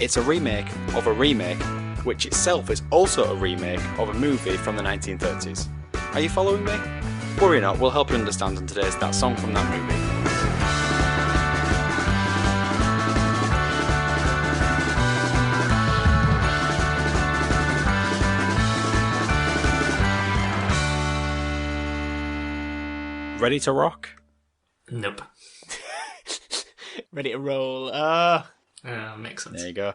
It's a remake of a remake, which itself is also a remake of a movie from the 1930s. Are you following me? Worry not, we'll help you understand on today's That Song from That Movie. Ready to rock? Nope. Ready to roll. Makes sense. There you go.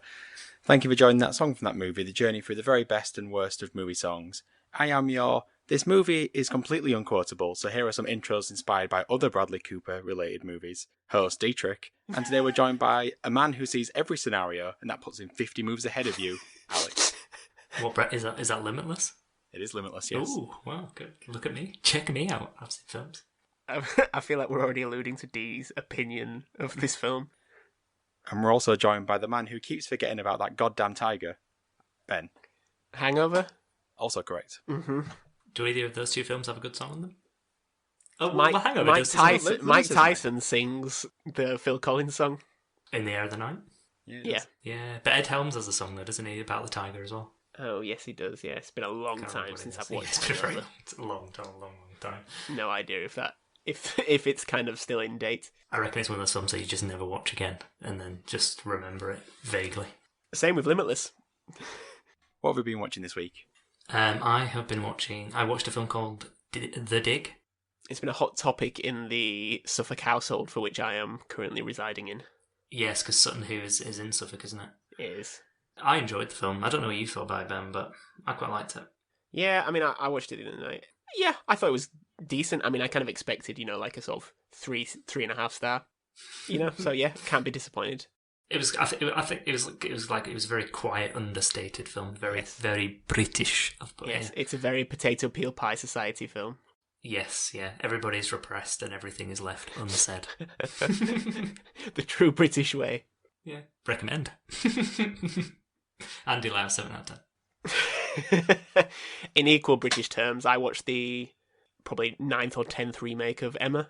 Thank you for joining That Song from That Movie, the journey through the very best and worst of movie songs. I am your... This movie is completely unquotable, so here are some intros inspired by other Bradley Cooper related movies. Host Dietrich, and today we're joined by a man who sees every scenario, and that puts him 50 moves ahead of you, Alex. What is that Limitless? It is Limitless, yes. Ooh, wow, good. Look at me. Check me out. I've seen films. I feel like we're already alluding to Dee's opinion of this film. And we're also joined by the man who keeps forgetting about that goddamn tiger, Ben. Hangover? Also correct. Mm-hmm. Do either of those two films have a good song in them? Oh, Mike Hangover Tyson sings the Phil Collins song. In the Air of the Night? Yeah. Yeah, but Ed Helms has a song though, doesn't he, about the tiger as well? Oh, yes, he does, yeah. It's been a long time since I've watched it. It's a long time. No idea if it's kind of still in date. I reckon it's one of those films that you just never watch again, and then just remember it vaguely. Same with Limitless. What have we been watching this week? I watched a film called The Dig. It's been a hot topic in the Suffolk household for which I am currently residing in. Yes, because Sutton Hoo is in Suffolk, isn't it? It is. I enjoyed the film. I don't know what you thought about it, Ben, but I quite liked it. Yeah, I mean, I watched it the other night. Yeah, I thought it was decent. I mean, I kind of expected, like a sort of 3.5 star. So yeah, can't be disappointed. It was. I think it was a very quiet, understated film. Very British. Yes, it's a very potato peel pie society film. Yes, yeah. Everybody's repressed and everything is left unsaid. The true British way. Yeah, recommend. Andy Lau 7 out of 10. In equal British terms, I watched the probably 9th or 10th remake of Emma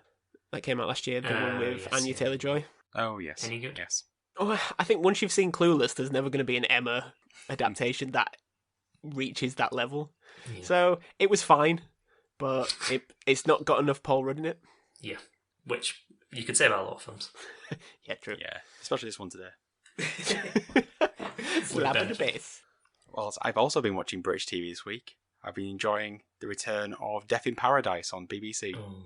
that came out last year, the one with Anya Taylor-Joy. Oh, yes. Any good? Yes. Oh, I think once you've seen Clueless, there's never going to be an Emma adaptation that reaches that level. Yeah. So it was fine, but it's not got enough Paul Rudd in it. Yeah, which you could say about a lot of films. Yeah, true. Yeah, especially this one today. Slap in the base. Well, I've also been watching British TV this week. I've been enjoying the return of Death in Paradise on BBC. Oh.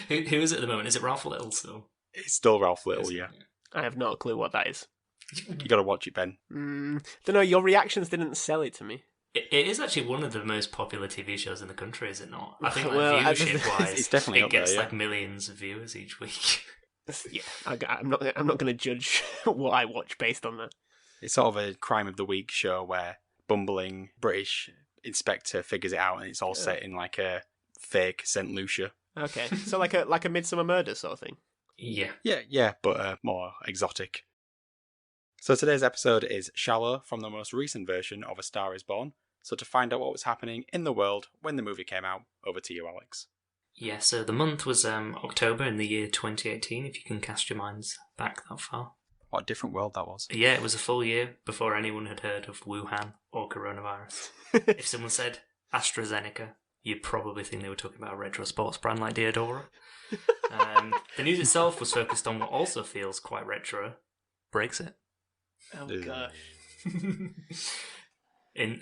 Who is it at the moment? Is it Ralph Little still? It's still Ralph Little, yeah. I have no clue what that is. You got to watch it, Ben. Don't know. Your reactions didn't sell it to me. It is actually one of the most popular TV shows in the country, is it not? I think viewership-wise, it's definitely gets like millions of viewers each week. Yeah, I'm not going to judge what I watch based on that. It's sort of a crime of the week show where bumbling British inspector figures it out, and it's all set in like a fake St. Lucia. Okay, so like a Midsomer Murder sort of thing. Yeah, but more exotic. So today's episode is Shallow from the most recent version of A Star Is Born. So to find out what was happening in the world when the movie came out, over to you, Alex. Yeah, so the month was October in the year 2018, if you can cast your minds back that far. What a different world that was. Yeah, it was a full year before anyone had heard of Wuhan or coronavirus. If someone said AstraZeneca, you'd probably think they were talking about a retro sports brand like Diodora. The news itself was focused on what also feels quite retro, Brexit. Oh, gosh.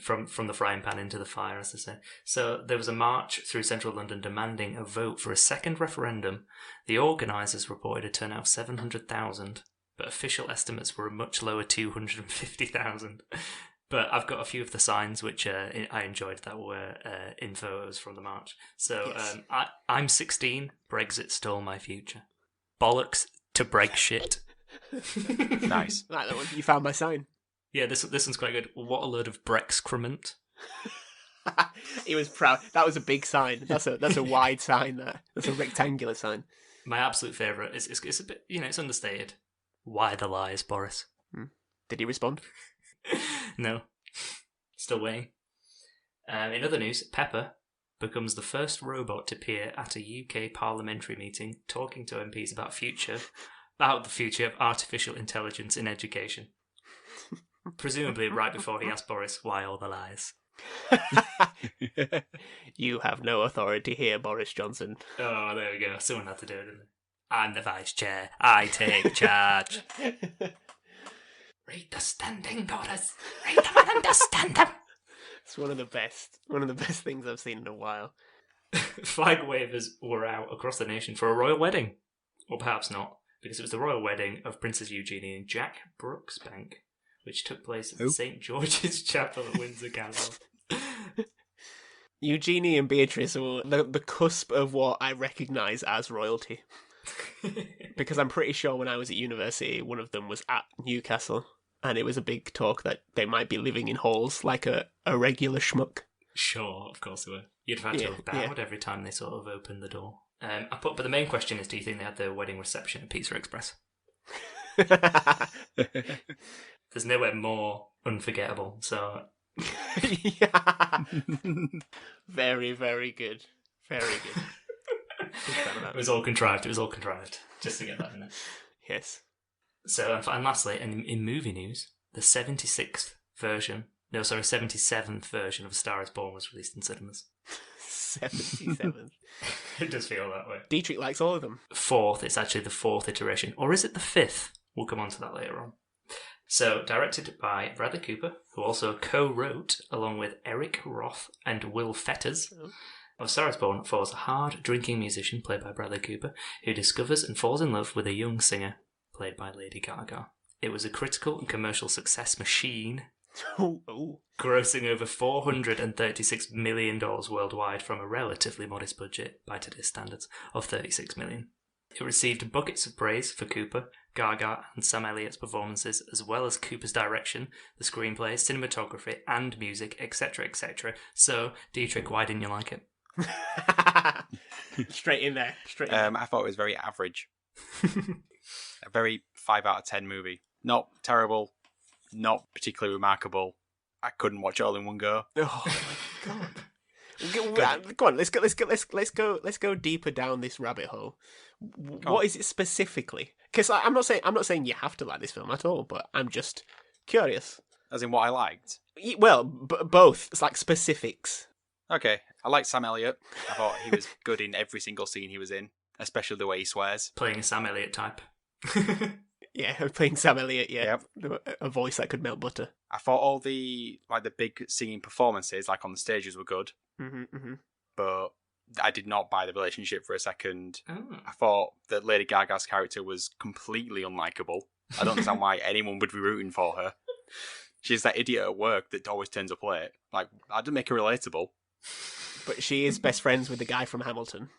From the frying pan into the fire, as they say. So there was a march through central London demanding a vote for a second referendum. The organisers reported a turnout of 700,000, but official estimates were a much lower 250,000. But I've got a few of the signs which I enjoyed that were in photos from the march. So yes. I'm 16, Brexit stole my future. Bollocks to Brexit. Nice. Like that one. You found my sign. Yeah, this one's quite good. What a load of Brexcrement. He was proud. That was a big sign. That's a wide sign. That's a rectangular sign. My absolute favourite is it's a bit, it's understated. Why the lies, Boris? Did he respond? No. Still waiting. In other news, Pepper becomes the first robot to appear at a UK parliamentary meeting talking to MPs about future about the future of artificial intelligence in education. Presumably right before he asked Boris why all the lies. You have no authority here, Boris Johnson. Oh, there we go. Someone had to do it, didn't they? I'm the vice chair. I take charge. Read the standing orders. Read them and understand them. It's one of the best things I've seen in a while. Flag wavers were out across the nation for a royal wedding. Or perhaps not, because it was the royal wedding of Princess Eugenie and Jack Brooksbank, which took place at St. George's Chapel at Windsor Castle. Eugenie and Beatrice were the cusp of what I recognise as royalty. Because I'm pretty sure when I was at university, one of them was at Newcastle, and it was a big talk that they might be living in halls like a regular schmuck. Sure, of course they were. You'd have had to have bowed every time they sort of opened the door. But the main question is, do you think they had their wedding reception at Pizza Express? There's nowhere more unforgettable, so... Yeah. Very, very good. Very good. It was all contrived, just to get that in there. Yes. So, and lastly, in movie news, the 77th version of A Star is Born was released in cinemas. 77th. It does feel that way. Dietrich likes all of them. It's actually the 4th iteration. Or is it the 5th? We'll come on to that later on. So, directed by Bradley Cooper, who also co-wrote, along with Eric Roth and Will Fetters. A Star is Born follows a hard-drinking musician, played by Bradley Cooper, who discovers and falls in love with a young singer, played by Lady Gaga. It was a critical and commercial success machine, grossing over $436 million worldwide from a relatively modest budget, by today's standards, of $36 million. It received buckets of praise for Cooper, Gaga and Sam Elliott's performances, as well as Cooper's direction, the screenplay, cinematography and music, etc., etc. So, Dietrich, why didn't you like it? Straight in there. I thought it was very average. A very 5 out of 10 movie. Not terrible, not particularly remarkable. I couldn't watch it all in one go. Oh my god. Go on, let's go deeper down this rabbit hole. What is it specifically? Because I'm not saying you have to like this film at all, but I'm just curious. As in what I liked? Well, both. It's like specifics. Okay, I liked Sam Elliott. I thought he was good in every single scene he was in, especially the way he swears. Playing a Sam Elliott type. Yeah, playing Sam Elliott, yeah. Yep. A voice that could melt butter. I thought all the big singing performances, like on the stages, were good. Mm-hmm. But I did not buy the relationship for a second. Oh. I thought that Lady Gaga's character was completely unlikable. I don't understand why anyone would be rooting for her. She's that idiot at work that always turns up late. Like, I didn't make her relatable. But she is best friends with the guy from Hamilton.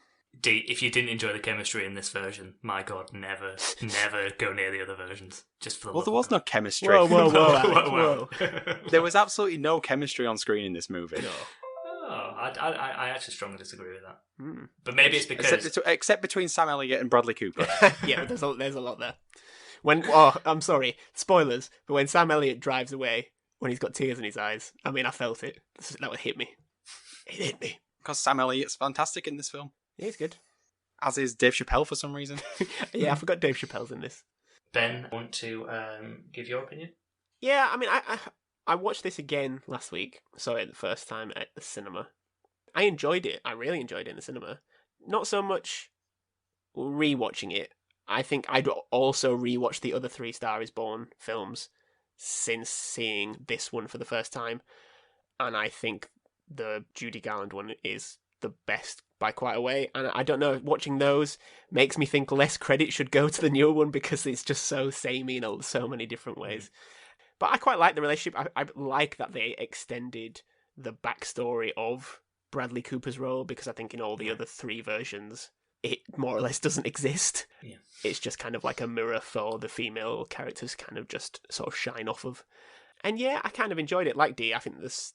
If you didn't enjoy the chemistry in this version, my god, never go near the other versions. Just for the Well, there was no chemistry. Whoa. There was absolutely no chemistry on screen in this movie. No. Oh, I actually strongly disagree with that. But maybe it's because... Except between Sam Elliott and Bradley Cooper. Yeah, there's a lot there. I'm sorry, spoilers, but when Sam Elliott drives away, when he's got tears in his eyes, I mean, I felt it. That would hit me. It hit me. Because Sam Elliott's fantastic in this film. Yeah, he's good. As is Dave Chappelle for some reason. Yeah, I forgot Dave Chappelle's in this. Ben, want to give your opinion? Yeah, I mean, I watched this again last week. Saw it the first time at the cinema. I enjoyed it. I really enjoyed it in the cinema. Not so much rewatching it. I think I'd also rewatch the other 3 Star is Born films since seeing this one for the first time. And I think the Judy Garland one is the best by quite a way. And I don't know, watching those makes me think less credit should go to the newer one because it's just so samey in so many different ways. But I quite like the relationship. I like that they extended the backstory of Bradley Cooper's role, because I think in all the other 3 versions, it more or less doesn't exist. Yeah. It's just kind of like a mirror for the female characters kind of just sort of shine off of. And yeah, I kind of enjoyed it. Like Dee, I think this,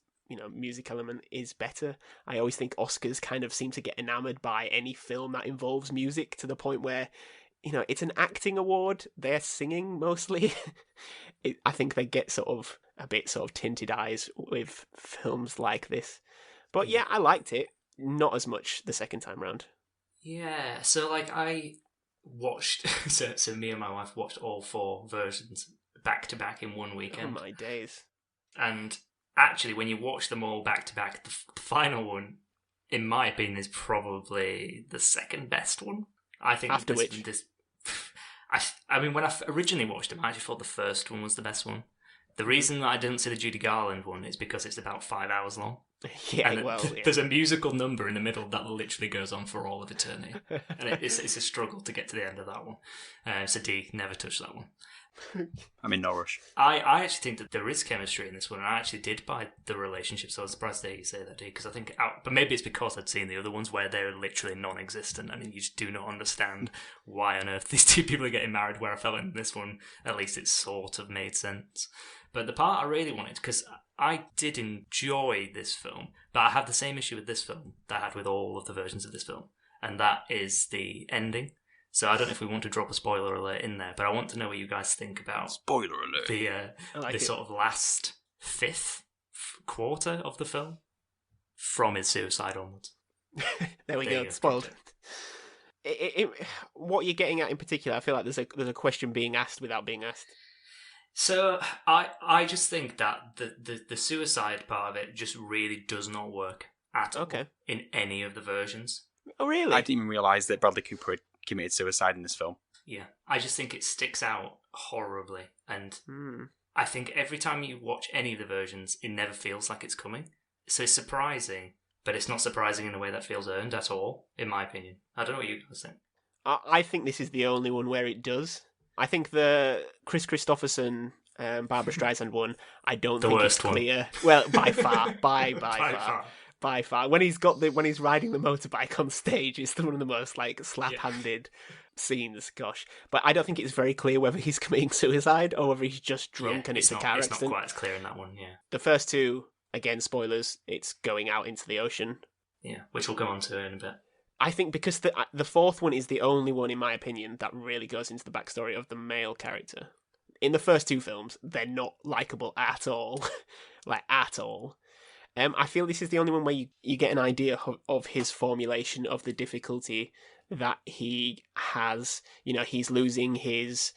music element is better. I always think Oscars kind of seem to get enamoured by any film that involves music to the point where, it's an acting award. They're singing mostly. I think they get sort of a bit sort of tinted eyes with films like this. But yeah, I liked it. Not as much the second time round. Yeah, so I watched. So me and my wife watched all 4 versions back to back in one Oh weekend. my days. And actually, when you watch them all back to back, the final one, in my opinion, is probably the second best one. I think After this, which? I mean, when I originally watched them, I actually thought the first one was the best one. The reason that I didn't see the Judy Garland one is because it's about 5 hours long. Yeah, And well, there's a musical number in the middle that literally goes on for all of eternity. And it's a struggle to get to the end of that one. So D, never touch that one. I'm in no rush. I actually think that there is chemistry in this one, and I actually did buy the relationship, so I was surprised to hear you say that, D, because I think, but maybe it's because I'd seen the other ones where they're literally non-existent, and you just do not understand why on earth these 2 people are getting married, where I felt in this one, at least it sort of made sense. But the part I really wanted, because I did enjoy this film, but I have the same issue with this film that I had with all of the versions of this film, and that is the ending. So I don't know if we want to drop a spoiler alert in there, but I want to know what you guys think about Spoiler alert. the sort of last fifth quarter of the film from his suicide onwards. There we There you go. go. Spoiled. What you're getting at in particular, I feel like there's a question being asked without being asked. So I just think that the suicide part of it just really does not work at all in any of the versions. Oh, really? I didn't even realise that Bradley Cooper had committed suicide in this film. Yeah, I just think it sticks out horribly, and I think every time you watch any of the versions, it never feels like it's coming. So it's surprising, but it's not surprising in a way that feels earned at all, in my opinion. I don't know what you guys think. I think this is the only one where it does. I think the Kris Kristofferson, Barbara Streisand one, I don't think it's clear. Well, by far, by far. When he's riding the motorbike on stage, it's one of the most like slap-handed scenes. Gosh, but I don't think it's very clear whether he's committing suicide or whether he's just drunk and it's a car accident. It's not quite as clear in that one. Yeah. The first 2, again, spoilers. It's going out into the ocean. Yeah, which we'll go on to in a bit. I think because the 4th one is the only one, in my opinion, that really goes into the backstory of the male character. In the first 2 films, they're not likable at all. Like, at all. I feel this is the only one where you get an idea of his formulation of the difficulty that he has. You know, he's losing his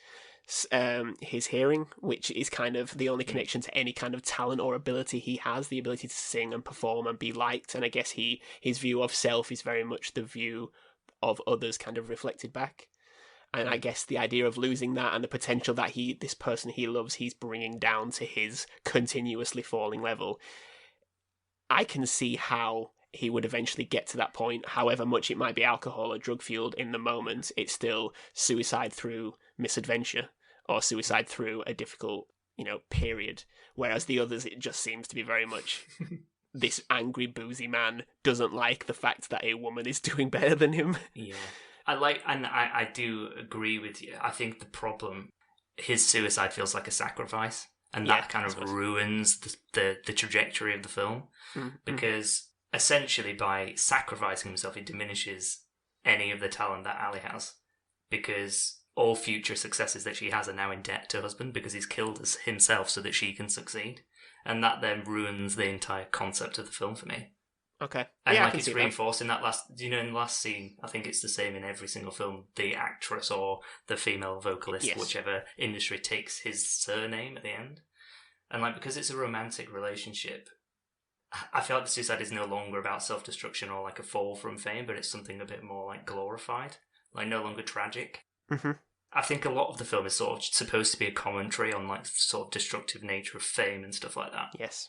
hearing, which is kind of the only connection to any kind of talent or ability he has, the ability to sing and perform and be liked. And I guess his view of self is very much the view of others kind of reflected back. And I guess the idea of losing that and the potential that this person he loves, he's bringing down to his continuously falling level. I can see how he would eventually get to that point. However much it might be alcohol or drug fueled in the moment, it's still suicide through misadventure or suicide through a difficult, period. Whereas the others, it just seems to be very much this angry, boozy man doesn't like the fact that a woman is doing better than him. Yeah. I do agree with you. I think the problem, his suicide feels like a sacrifice, and that kind of ruins the trajectory of the film, because essentially by sacrificing himself, he diminishes any of the talent that Ali has, because all future successes that she has are now in debt to her husband because he's killed himself so that she can succeed, and that then ruins the entire concept of the film for me. Okay. And it's reinforced in that in the last scene, I think it's the same in every single film, the actress or the female vocalist, whichever industry, takes his surname at the end. And because it's a romantic relationship, I feel like the suicide is no longer about self-destruction or like a fall from fame, but it's something a bit more like glorified, like no longer tragic. Mm-hmm. I think a lot of the film is sort of supposed to be a commentary on like sort of destructive nature of fame and stuff like that. Yes.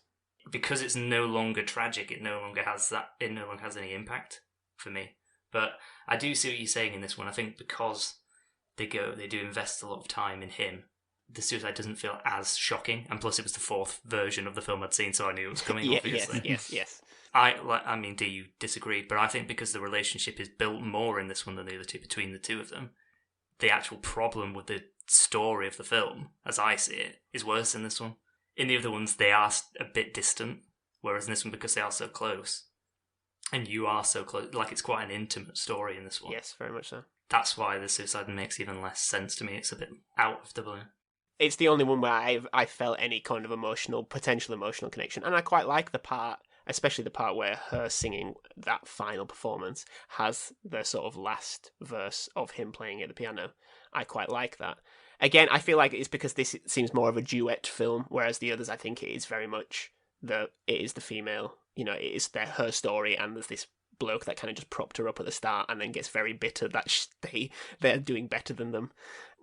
Because it's no longer tragic, it no longer has any impact for me. But I do see what you're saying in this one. I think because they do invest a lot of time in him, the suicide doesn't feel as shocking. And plus, it was the 4th version of the film I'd seen, so I knew it was coming. Obviously, yes. I mean, do you disagree? But I think because the relationship is built more in this one than the other two, between the two of them, the actual problem with the story of the film, as I see it, is worse in this one. In the other ones, they are a bit distant, whereas in this one, because they are so close, and you are so close, like it's quite an intimate story in this one. Yes, very much so. That's why the suicide makes even less sense to me. It's a bit out of the blue. It's the only one where I felt any kind of potential emotional connection, and I quite like the part especially the part where her singing that final performance has the sort of last verse of him playing at the piano. I quite like that. Again, I feel like it's because this seems more of a duet film, whereas the others, I think it is very much it is the female, it is her story, and there's this bloke that kind of just propped her up at the start and then gets very bitter that they're doing better than them.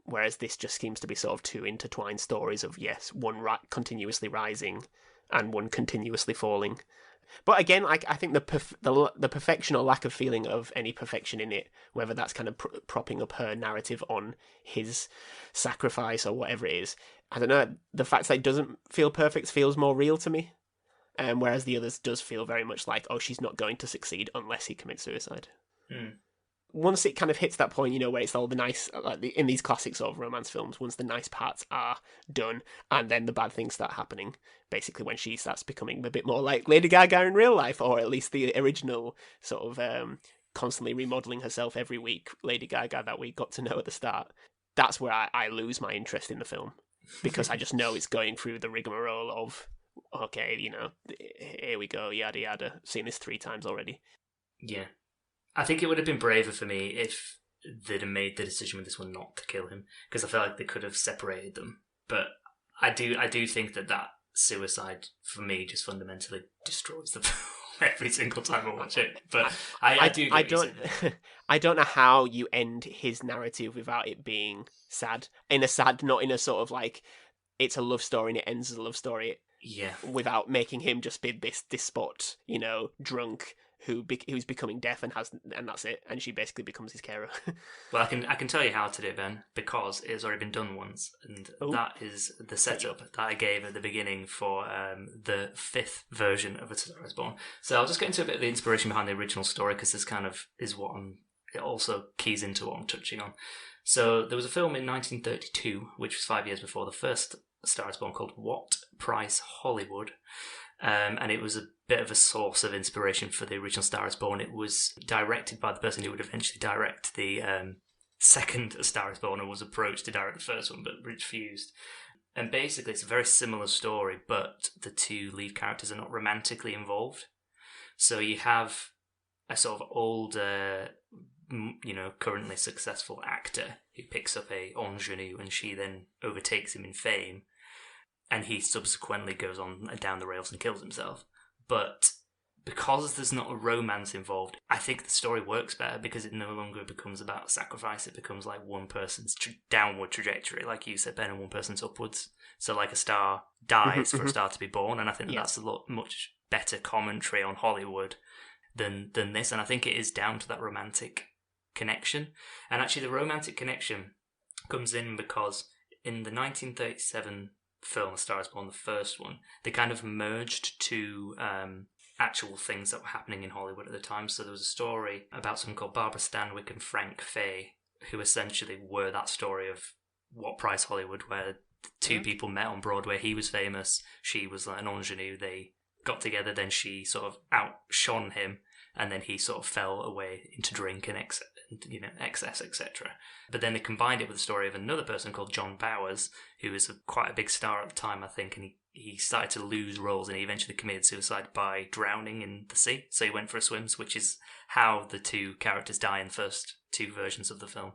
Whereas this just seems to be sort of two intertwined stories of, yes, one continuously rising and one continuously falling. But again, I think the perfection or lack of feeling of any perfection in it, whether that's kind of propping up her narrative on his sacrifice or whatever it is, I don't know. The fact that it doesn't feel perfect feels more real to me, whereas the others does feel very much like, oh, she's not going to succeed unless he commits suicide. Once it kind of hits that point, where it's all the nice, in these classic sort of romance films, once the nice parts are done, and then the bad things start happening, basically when she starts becoming a bit more like Lady Gaga in real life, or at least the original sort of constantly remodelling herself every week, Lady Gaga that we got to know at the start, that's where I lose my interest in the film, because I just know it's going through the rigmarole of, okay, here we go, yada yada, seen this 3 times already. Yeah. I think it would have been braver for me if they'd have made the decision with this one not to kill him, because I feel like they could have separated them. But I do think that suicide, for me, just fundamentally destroys the film every single time I watch it. But I don't know how you end his narrative without it being sad. Not in a sort of like, it's a love story and it ends as a love story. Yeah. Without making him just be this despot, drunk, who's becoming deaf and that's it, and she basically becomes his carer. Well, I can tell you how to do it, Ben, because it has already been done once, and that is the setup that I gave at the beginning for the 5th version of A Star Is Born. So I'll just get into a bit of the inspiration behind the original story, because this kind of is it also keys into what I'm touching on. So there was a film in 1932, which was 5 years before the first A Star Is Born, called What Price Hollywood. And it was a bit of a source of inspiration for the original Star Is Born. It was directed by the person who would eventually direct the second A Star Is Born, and was approached to direct the first one, but refused. And basically, it's a very similar story, but the 2 lead characters are not romantically involved. So you have a sort of older, currently successful actor who picks up a ingenue, and she then overtakes him in fame. And he subsequently goes on down the rails and kills himself. But because there's not a romance involved, I think the story works better, because it no longer becomes about sacrifice. It becomes like one person's downward trajectory, like you said, Ben, and one person's upwards. So like a star dies for a star to be born, and I think that's a much better commentary on Hollywood than this. And I think it is down to that romantic connection. And actually the romantic connection comes in because in the 1937 film, A Star Is Born, the first one, they kind of merged 2 actual things that were happening in Hollywood at the time. So there was a story about someone called Barbara Stanwyck and Frank Fay, who essentially were that story of What Price Hollywood, where 2 people met on Broadway. He was famous, she was like an ingenue. They got together, then she sort of outshone him, and then he sort of fell away into drink and excess, etc. But then they combined it with the story of another person called John Bowers, who was quite a big star at the time, I think, and he started to lose roles, and he eventually committed suicide by drowning in the sea. So he went for a swim, which is how the 2 characters die in the first 2 versions of the film.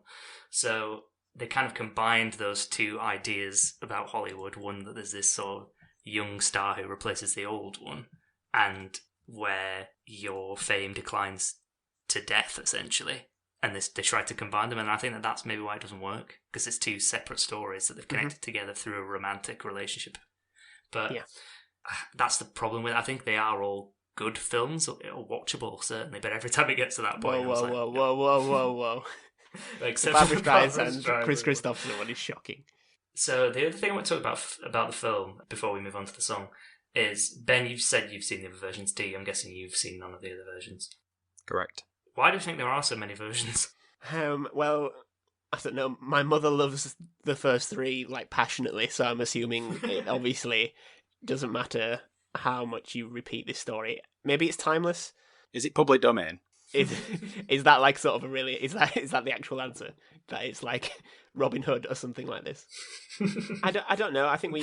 So they kind of combined those 2 ideas about Hollywood. One, that there's this sort of young star who replaces the old one, and where your fame declines to death, essentially. And they tried to combine them, and I think that's maybe why it doesn't work, because it's 2 separate stories that they've connected together through a romantic relationship. But that's the problem with it. I think they are all good films, or watchable, certainly, but every time it gets to that point, Whoa. Except Barbra for Streisand and Kris Kristofferson one is shocking. So the other thing I want to talk about the film, before we move on to the song, is, Ben, you've said you've seen the other versions, too. I'm guessing you've seen none of the other versions. Correct. Why do you think there are so many versions? Well, I don't know. My mother loves the first 3 passionately, so I'm assuming it obviously doesn't matter how much you repeat this story. Maybe it's timeless. Is it public domain? Is that like sort of a really? Is that the actual answer? That it's like Robin Hood or something like this? I don't know. I think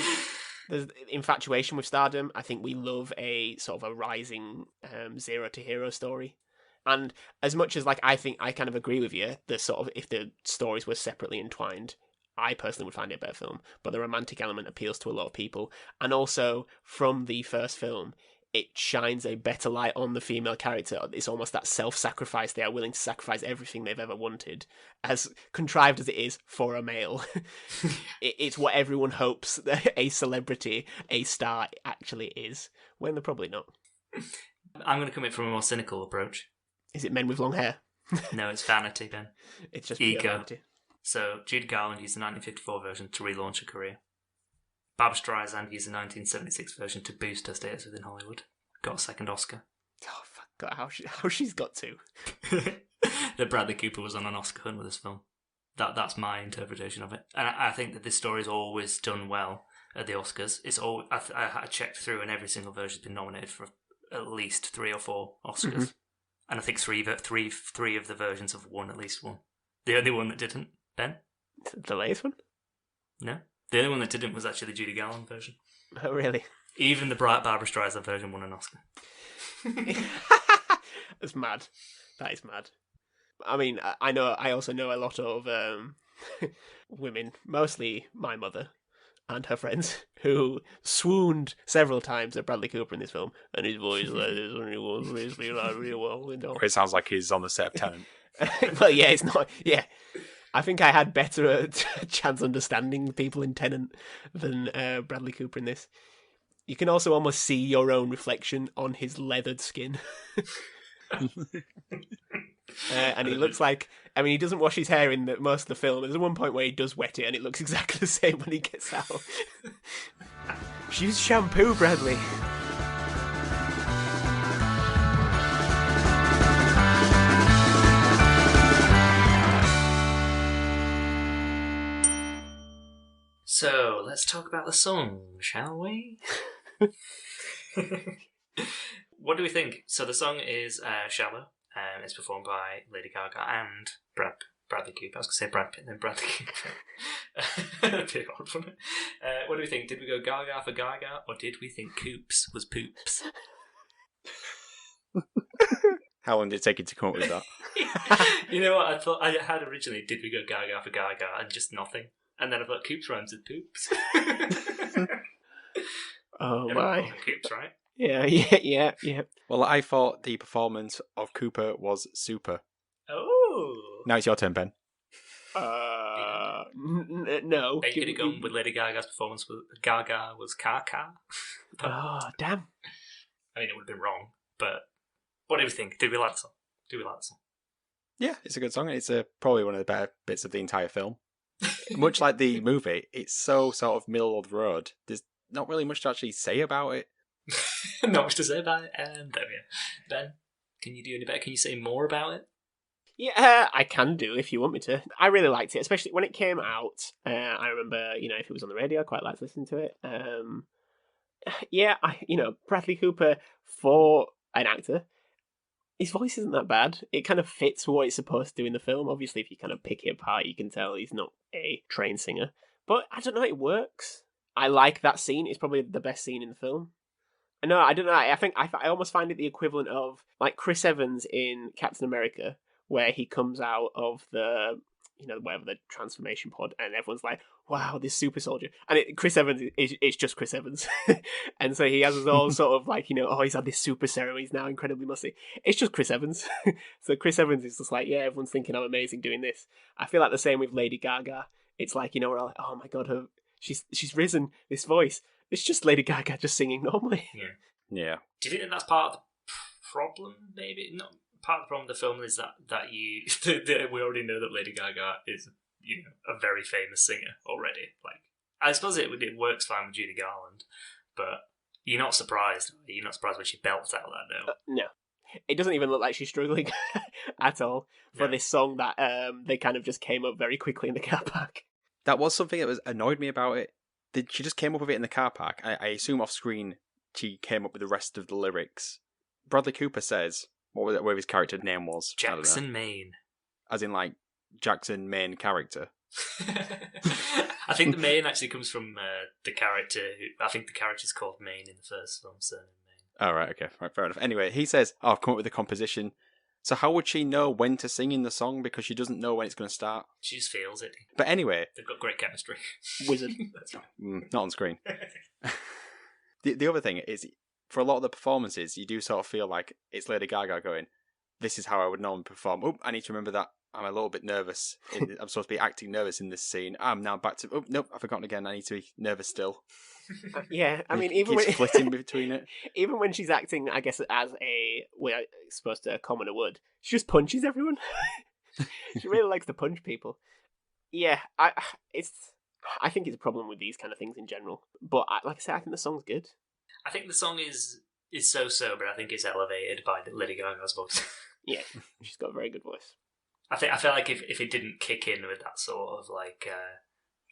There's infatuation with stardom. I think we love a sort of a rising zero to hero story. And as much as like I think I kind of agree with you, the sort of if the stories were separately entwined, I personally would find it a better film. But the romantic element appeals to a lot of people, and also from the first film, it shines a better light on the female character. It's almost that self-sacrifice. They are willing to sacrifice everything they've ever wanted, as contrived as it is for a male. It's what everyone hopes that a celebrity, a star, actually is, when they're probably not. I'm going to come in from a more cynical approach. Is it men with long hair? No, it's vanity, Ben. It's just ego. pure vanity. So, Judy Garland used the 1954 version to relaunch her career. Barbra Streisand used the 1976 version to boost her status within Hollywood. Got a second Oscar. Oh, fuck God, how she's got to. That Bradley Cooper was on an Oscar hunt with this film. That's my interpretation of it. And I think that this story is always done well at the Oscars. It's all I checked through, and every single version has been nominated for at least 3 or 4 Oscars. Mm-hmm. And I think three of the versions have won at least one. The only one that didn't, Ben? The latest one? No. The only one that didn't was actually the Judy Garland version. Oh, really? Even the Barbra Streisand version won an Oscar. That's mad. That is mad. I mean, I also know a lot of women, mostly my mother and her friends, who swooned several times at Bradley Cooper in this film, and his voice like this when he was really well. Or it sounds like he's on the set of Tenet. Well, yeah, it's not. Yeah, I think I had better chance understanding people in Tenet than Bradley Cooper in this. You can also almost see your own reflection on his leathered skin. And he looks like, I mean, he doesn't wash his hair in most of the film. There's one point where he does wet it, and it looks exactly the same when he gets out. Use shampoo, Bradley. So, let's talk about the song, shall we? What do we think? So the song is Shallow. It's performed by Lady Gaga and Bradley Cooper. I was going to say Brad Pitt and then Bradley Cooper. Bit odd, wasn't it? What do we think? Did we go Gaga for Gaga, or did we think Coops was Poops? How long did it take you to come up with that? You know what? I thought I had originally, did we go Gaga for Gaga, and just nothing. And then I thought Coops rhymes with Poops. Oh my. Coops, right? Yeah. Well, I thought the performance of Cooper was super. Oh. Now it's your turn, Ben. No. Are you going to go with Lady Gaga's performance? Gaga was Kaka. Oh, damn. I mean, it would have been wrong, but what do we think? Did we like the song? Yeah, it's a good song. It's probably one of the better bits of the entire film. Much like the movie, it's so sort of middle of the road. There's not really much to actually say about it. Not much to say about it. And there we are. Ben, can you do any better? Can you say more about it? Yeah, I can do if you want me to. I really liked it, especially when it came out. I remember, if it was on the radio, I quite liked listening to it. Bradley Cooper, for an actor, his voice isn't that bad. It kind of fits what it's supposed to do in the film. Obviously, if you kind of pick it apart, you can tell he's not a trained singer. But I don't know, it works. I like that scene. It's probably the best scene in the film. No, I don't know. I think I almost find it the equivalent of like Chris Evans in Captain America, where he comes out of the, whatever, the transformation pod, and everyone's like, wow, this super soldier. And Chris Evans, it's just Chris Evans. And so he has us all sort of like, he's had this super serum, he's now incredibly musty. It's just Chris Evans. So Chris Evans is just like, yeah, everyone's thinking I'm amazing doing this. I feel like the same with Lady Gaga. It's like, we're all like, oh my God, she's risen, this voice. It's just Lady Gaga just singing normally. Yeah. Do you think that's part of the problem, maybe? Not part of the problem of the film is that we already know that Lady Gaga is, a very famous singer already. Like, I suppose it works fine with Judy Garland, but you're not surprised. You're not surprised when she belts out that note. No. It doesn't even look like she's struggling at all for this song that they kind of just came up very quickly in the car park. That was something that annoyed me about it. She just came up with it in the car park. I assume off screen she came up with the rest of the lyrics. Bradley Cooper says, what his character name was? Jackson Maine. As in, like, Jackson Maine character. I think the Maine actually comes from the character I think the character's called Maine in the first film, surname Maine. Oh, right, okay, right, fair enough. Anyway, he says, I've come up with a composition. So how would she know when to sing in the song because she doesn't know when it's going to start? She just feels it. But anyway... They've got great chemistry. Wizard. That's right. Not on screen. The other thing is, for a lot of the performances, you do sort of feel like it's Lady Gaga going, this is how I would normally perform. Oh, I need to remember that I'm a little bit nervous. I'm supposed to be acting nervous in this scene. I'm now back to, oh, nope, I've forgotten again. I need to be nervous still. Yeah, I mean, even keeps when flitting between it. even when she's acting, I guess as we're supposed to common a word, she just punches everyone. She really likes to punch people. Yeah, I think it's a problem with these kind of things in general. But like I said, I think the song's good. I think the song is so, but I think it's elevated by Lady Gaga's voice. Yeah, she's got a very good voice. I feel like if it didn't kick in with that sort of like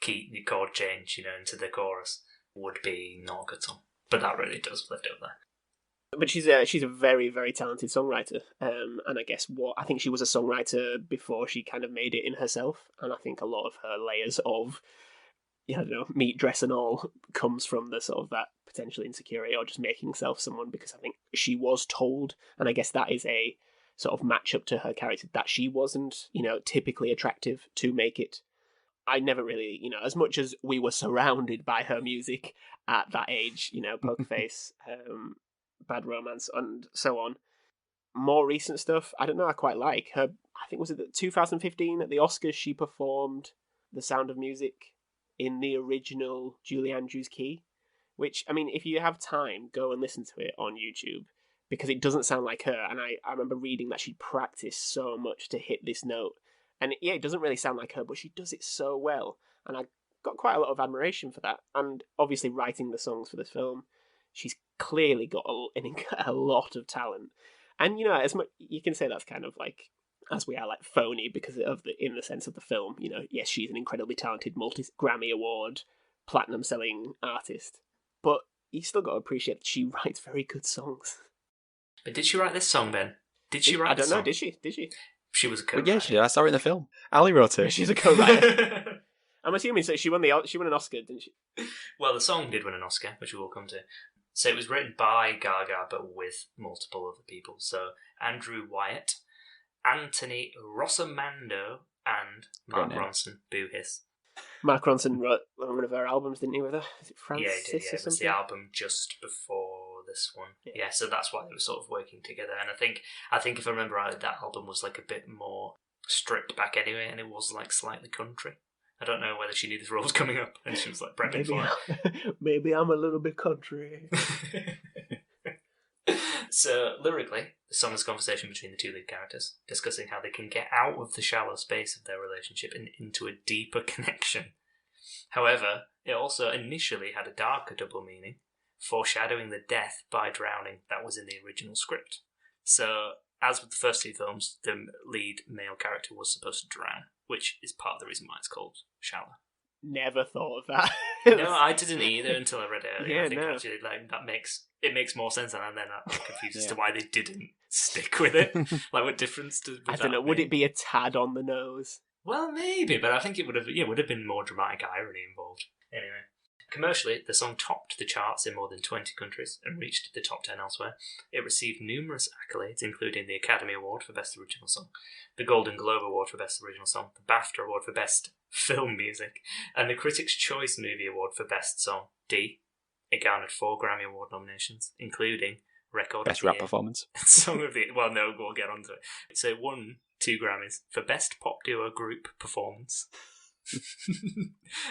key chord change, into the chorus, would be not a good song. But that really does lift up there. But she's a very, very talented songwriter, and I guess I think she was a songwriter before she kind of made it in herself, and I think a lot of her layers of, meat, dress and all comes from the sort of that potential insecurity or just making herself someone, because I think she was told, and I guess that is a sort of match up to her character, that she wasn't, typically attractive to make it. I never really, as much as we were surrounded by her music at that age, Poker Face, Bad Romance, and so on. More recent stuff, I don't know, I quite like her. I think was it 2015 at the Oscars she performed The Sound of Music in the original Julie Andrews key, which, I mean, if you have time, go and listen to it on YouTube, because it doesn't sound like her, and I remember reading that she practiced so much to hit this note. And yeah, it doesn't really sound like her, but she does it so well. And I got quite a lot of admiration for that. And obviously writing the songs for this film, she's clearly got a lot of talent. And, as much, you can say that's kind of like, as we are, like phony because of in the sense of the film, yes, she's an incredibly talented multi-Grammy Award, platinum-selling artist. But you still got to appreciate that she writes very good songs. But did she write this song, Ben? Did she write this song? I don't know, did she? She was a co-writer. Yeah, she did. I saw her in the film. Ali wrote it. She's a co-writer. I'm assuming so. She won an Oscar, didn't she? Well, the song did win an Oscar, which we will come to. So it was written by Gaga, but with multiple other people. So Andrew Wyatt, Anthony Rossomando, and Mark Ronson. Boo hiss. Mark Ronson wrote one of her albums, didn't he? With her, is it Francis? Yeah, he did. Yeah, or it was something? the album just before this one. Yeah, so that's why they were sort of working together. And I think if I remember right, that album was like a bit more stripped back anyway, and it was like slightly country. I don't know whether she knew this role was coming up, and she was like prepping for it. Maybe I'm a little bit country. So lyrically, the song is a conversation between the two lead characters, discussing how they can get out of the shallow space of their relationship and into a deeper connection. However, it also initially had a darker double meaning, foreshadowing the death by drowning that was in the original script. So, as with the first two films, the lead male character was supposed to drown, which is part of the reason why it's called Shallow. Never thought of that. No, I didn't either until I read it earlier. Yeah, I think actually it makes more sense, and then I'm confused as to why they didn't stick with it. Like, what difference would I don't know. Would it be a tad on the nose? Well, maybe, but I think it would have been more dramatic irony involved. Anyway. Commercially, the song topped the charts in more than 20 countries and reached the top 10 elsewhere. It received numerous accolades, including the Academy Award for Best Original Song, the Golden Globe Award for Best Original Song, the BAFTA Award for Best Film Music, and the Critics' Choice Movie Award for Best Song. It garnered 4 Grammy Award nominations, including Record Best of the rap Year, Performance. Song of the Year. Well, no, we'll get onto it. So it won 2 Grammys for Best Pop Duo Group Performance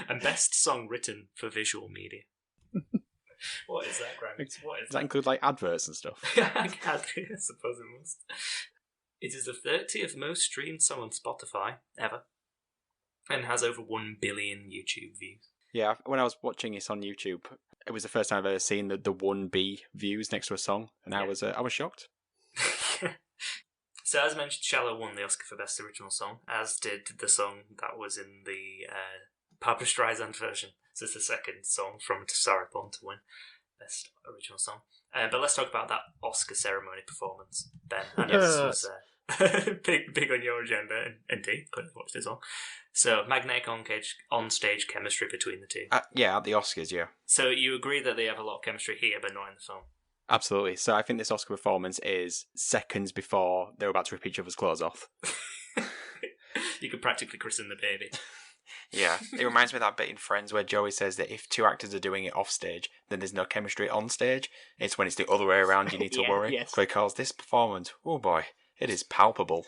and Best Song Written for Visual Media. What is that, Grammys? What is Does that include like adverts and stuff? I suppose it must. It is the 30th most streamed song on Spotify ever, and has over 1 billion YouTube views. Yeah, when I was watching this on YouTube, it was the first time I've ever seen the 1B views next to a song, and I was shocked. So, as mentioned, Shallow won the Oscar for Best Original Song, as did the song that was in the Barbra Streisand version. So it's the second song from Sorry Born to win Best Original Song. But let's talk about that Oscar ceremony performance, Ben. I know this was big on your agenda, and D, clearly watched this one. So, magnetic on-stage chemistry between the two. Yeah, at the Oscars, yeah. So you agree that they have a lot of chemistry here, but not in the film? Absolutely. So I think this Oscar performance is seconds before they're about to rip each other's clothes off. You could practically christen the baby. Yeah, it reminds me of that bit in Friends where Joey says that if two actors are doing it off stage, then there's no chemistry on stage. It's when it's the other way around you need to worry. Yes. Because this performance, oh boy, it is palpable.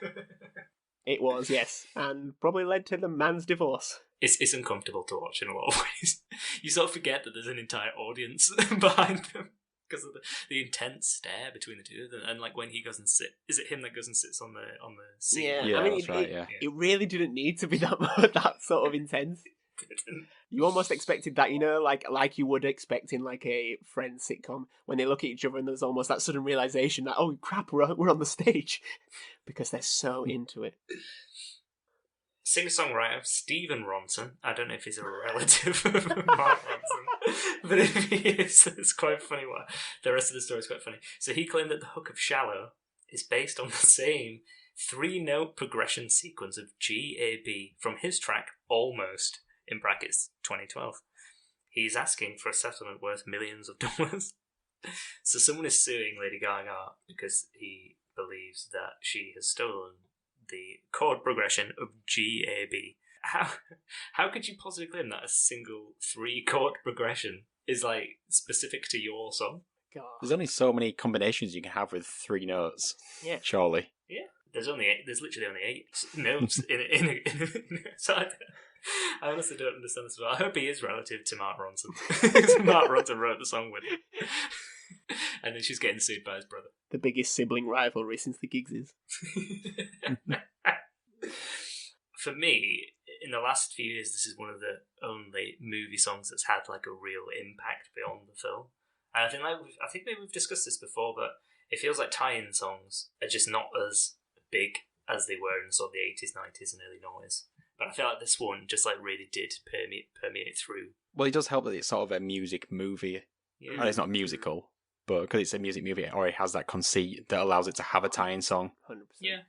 It was, yes, and probably led to the man's divorce. It's uncomfortable to watch in a lot of ways. You sort of forget that there's an entire audience behind them because of the intense stare between the two of them. And like when he goes and is it him that goes and sits on the seat? Yeah, I mean, that's right, yeah. It really didn't need to be that sort of intense. You almost expected that, like you would expect in like a Friends sitcom when they look at each other and there's almost that sudden realization that, oh crap, we're on the stage, because they're so into it. Singer-songwriter Stephen Ronson. I don't know if he's a relative of Mark Ronson, but if he is, it's quite funny. The rest of the story is quite funny. So he claimed that the hook of Shallow is based on the same 3-note progression sequence of G-A-B from his track Almost, in brackets 2012. He's asking for a settlement worth millions of dollars. So someone is suing Lady Gaga because he believes that she has stolen the chord progression of G-A-B. How could you possibly claim that a single 3-chord progression is like specific to your song? God. There's only so many combinations you can have with 3 notes. Yeah. Surely. Yeah. There's literally only 8 notes in so I honestly don't understand this. I hope he is relative to Mark Ronson. Mark Ronson wrote the song with him. And then she's getting sued by his brother. The biggest sibling rivalry since the Giggs is. For me, in the last few years, this is one of the only movie songs that's had like a real impact beyond the film. And I think maybe we've discussed this before, but it feels like tie-in songs are just not as big as they were in sort of the 80s, 90s, and early 90s. But I feel like this one just like really did permeate through. Well, it does help that it's sort of a music movie. Yeah. And it's not musical, but because it's a music movie, it already has that conceit that allows it to have a tie-in song. 100%. Yeah.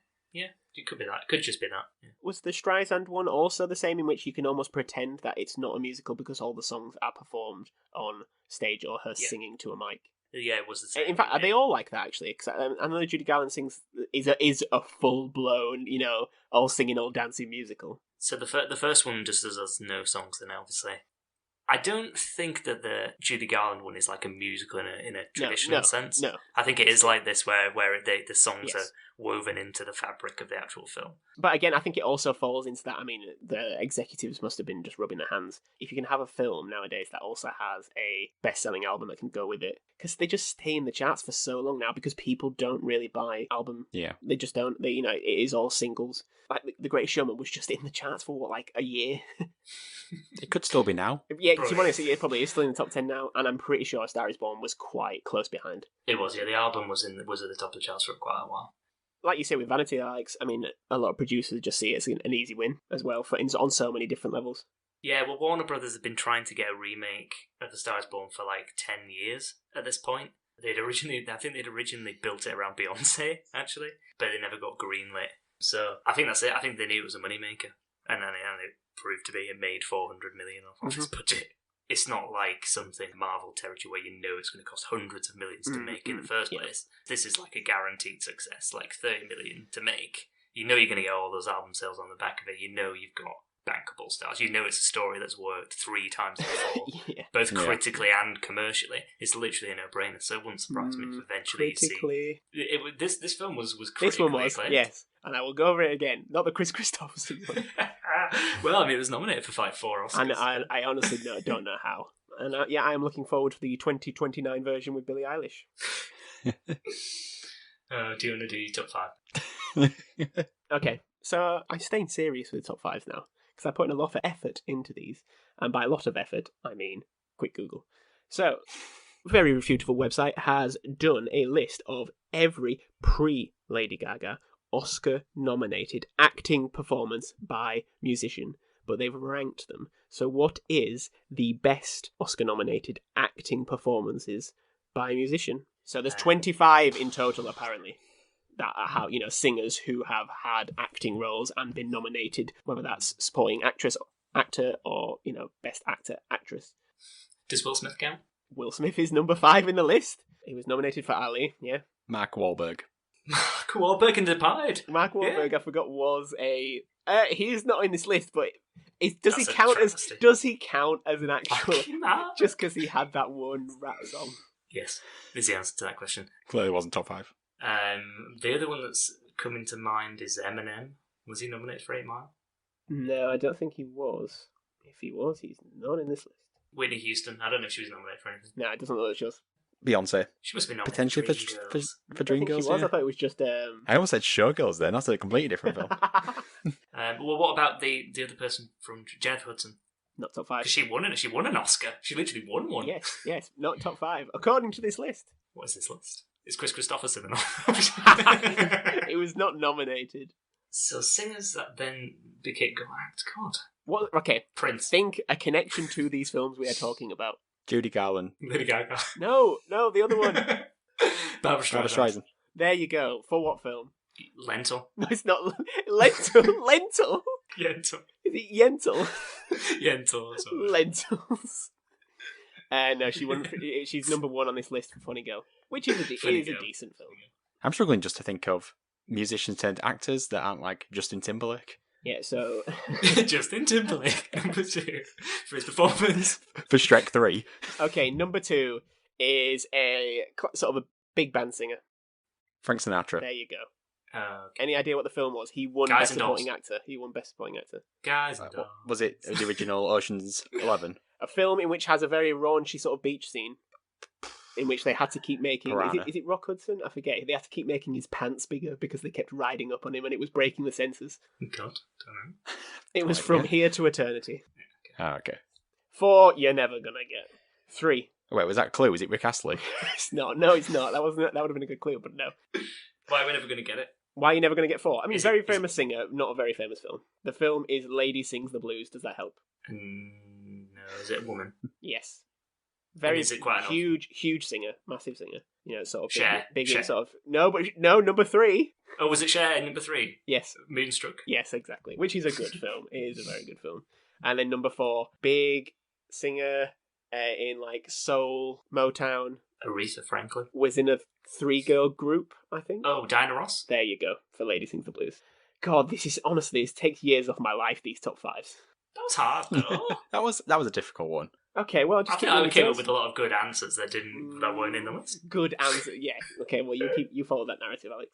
It could be that. It could just be that. Yeah. Was the Streisand one also the same, in which you can almost pretend that it's not a musical because all the songs are performed on stage or her singing to a mic? Yeah, it was the same. In fact, are they all like that, actually? Because I know Judy Garland sings is a full-blown, all singing, all dancing musical. So the first one just has no songs in it, obviously. I don't think that the Judy Garland one is like a musical in a traditional sense. No. I think it is like this, where the songs are woven into the fabric of the actual film. But again, I think it also falls into that. I mean, the executives must have been just rubbing their hands. If you can have a film nowadays that also has a best-selling album that can go with it, because they just stay in the charts for so long now, because people don't really buy album. Yeah. They just don't. It is all singles. Like The Greatest Showman was just in the charts for a year. It could still be now. Yeah, to be honest, it probably is still in the top 10 now, and I'm pretty sure A Star Is Born was quite close behind. It was, yeah. The album was at the top of the charts for quite a while. Like you say, with Vanity Likes, I mean, a lot of producers just see it as an easy win as well on so many different levels. Yeah, well, Warner Brothers have been trying to get a remake of The Star Is Born for like 10 years at this point. I think they'd originally built it around Beyonce, actually, but they never got greenlit. So I think that's it. I think they knew it was a moneymaker, and then it proved to be. It made $400 million off its budget. It's not like something Marvel territory where it's going to cost hundreds of millions to make in the first place. This is like a guaranteed success, like $30 million to make. You're going to get all those album sales on the back of it. You've got bankable stars. It's a story that's worked 3 times before, both critically and commercially. It's literally a no-brainer. So it wouldn't surprise me if eventually critically. You see this film was critically this one was acclaimed. Yes, and I will go over it again. Not the Kris Kristofferson one. Well, I mean, it was nominated for 4 Oscars. And I honestly don't know how. And I am looking forward to the 2029 version with Billie Eilish. Do you want to do your top 5? Okay, so I'm staying serious with the top 5s now, because I put in a lot of effort into these. And by a lot of effort, I mean quick Google. So, very refutable website has done a list of every pre-Lady Gaga Oscar-nominated acting performance by musician, but they've ranked them. So what is the best Oscar-nominated acting performances by a musician? So there's 25 in total, apparently. that are how, singers who have had acting roles and been nominated, whether that's supporting actor, or, best actor, actress. Does Will Smith count? Will Smith is number 5 in the list. He was nominated for Ali, yeah. Mark Wahlberg. Mark Wahlberg in Departed. Mark Wahlberg, I forgot, was a... he's not in this list, but does he count as an actual... Just because he had that one rap song? Yes, is the answer to that question. Clearly wasn't top 5. The other one that's coming to mind is Eminem. Was he nominated for 8 Mile? No, I don't think he was. If he was, he's not in this list. Whitney Houston. I don't know if she was nominated for anything. No, it doesn't look like she was. Beyonce. She must be nominated potentially for for Dreamgirls. She was. I thought it was just. I almost said Showgirls then. That's a completely different film. Well, what about the other person from Jennifer Hudson? Not top 5. Because she won an Oscar. She literally won one. Yes, not top 5 according to this list. What is this list? Is Kris Kristofferson and It was not nominated. So singers that then became God. What? Okay, Prince. Think a connection to these films we are talking about. Judy Garland. Lady Gaga. No, the other one. Barbra Streisand. There you go. For what film? Lentil. No, it's not lentil. Lentil. Yentl. Is it Yentl? Yentl. Sorry. Lentils. No, she won. She's number 1 on this list for Funny Girl, which is a decent film. I'm struggling just to think of musicians turned actors that aren't like Justin Timberlake. Yeah, so Justin Timberlake, number 2 for his performance for Shrek 3. Okay, number 2 is a sort of a big band singer. Frank Sinatra. There you go. Okay. Any idea what the film was? He won Guys Best and Supporting Dolls. Actor. He won Best Supporting Actor. Guys and Dolls. Was it the original Ocean's 11? A film in which has a very raunchy sort of beach scene, in which they had to keep making... Is it Rock Hudson? I forget. They had to keep making his pants bigger because they kept riding up on him and it was breaking the senses. God, don't know. It was From Here to Eternity. Okay. 4, you're never gonna get. 3. Wait, was that Clue? Was it Rick Astley? It's not. No, it's not. That would have been a good clue, but no. Why are we never going to get it? Why are you never going to get 4? I mean, Is very it- famous singer, not a very famous film. The film is Lady Sings the Blues. Does that help? No, is it a woman? Yes. Very is it quite an huge singer, massive singer. Sort of Cher. big Cher. sort of. No, number 3. Oh, was it Cher number 3? Yes, Moonstruck. yes, exactly. Which is a good film. It is a very good film. And then number 4, big singer in like soul, Motown. Aretha Franklin. Was in a 3-girl group, I think. Oh, Diana Ross. There you go, for Lady Sings the Blues. God, this takes years off my life, these top 5s. That was hard though. that was a difficult one. Okay, well, I just think keep I came going up with a lot of good answers that weren't in the list. Good answer, yeah. Okay, well, you follow that narrative, Alex.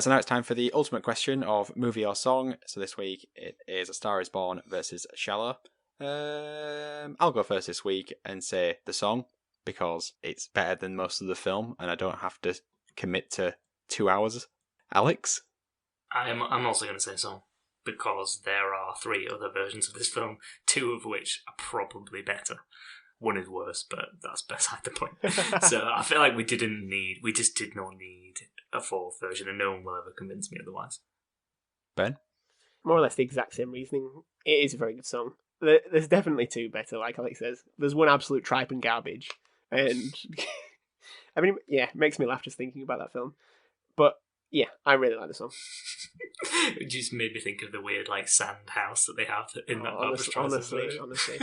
So now it's time for the ultimate question of movie or song. So this week it is A Star Is Born versus Shallow. I'll go first this week and say the song because it's better than most of the film and I don't have to commit to 2 hours. Alex? I'm also going to say song because there are 3 other versions of this film, 2 of which are probably better. One is worse, but that's beside the point. So I feel like we just did not need a 4th version, and no one will ever convince me otherwise. Ben? More or less the exact same reasoning. It is a very good song. There's definitely 2 better, like Alex says. There's one absolute tripe and garbage. And, I mean, yeah, it makes me laugh just thinking about that film. But, yeah, I really like the song. It just made me think of the weird, like, sand house that they have in that Barbra Streisand Honestly.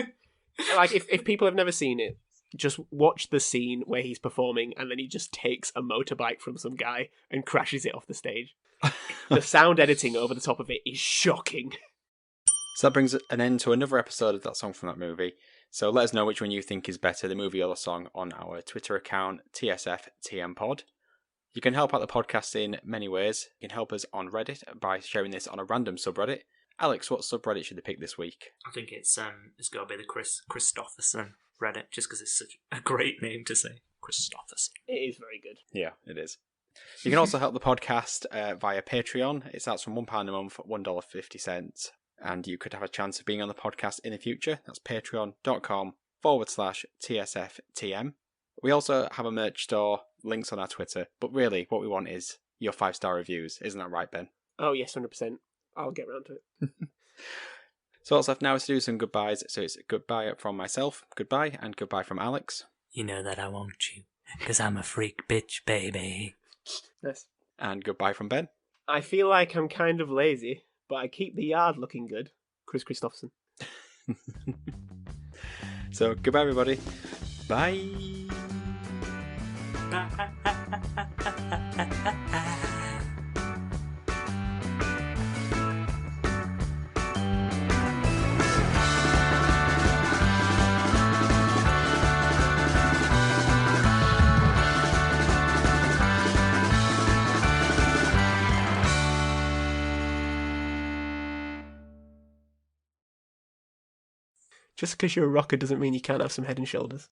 Like, if people have never seen it, just watch the scene where he's performing and then he just takes a motorbike from some guy and crashes it off the stage. The sound editing over the top of it is shocking. So that brings an end to another episode of That Song from That Movie. So let us know which one you think is better, the movie or the song, on our Twitter account, TSFTMPod. You can help out the podcast in many ways. You can help us on Reddit by sharing this on a random subreddit. Alex, what subreddit should they pick this week? I think it's got to be the Kris Kristofferson Reddit, just because it's such a great name to say. Kristofferson. It is very good. Yeah, it is. You can also help the podcast via Patreon. It starts from £1 a month, $1.50. And you could have a chance of being on the podcast in the future. That's patreon.com/TSFTM. We also have a merch store, links on our Twitter. But really, what we want is your 5-star reviews. Isn't that right, Ben? Oh, yes, 100%. I'll get around to it. So what's left now is to do some goodbyes. So it's goodbye from myself, goodbye, and goodbye from Alex. You know that I want you, 'Cause I'm a freak bitch, baby. Nice. And goodbye from Ben. I feel like I'm kind of lazy, but I keep the yard looking good. Kris Kristofferson. So, goodbye, everybody. Bye. Just because you're a rocker doesn't mean you can't have some head and shoulders.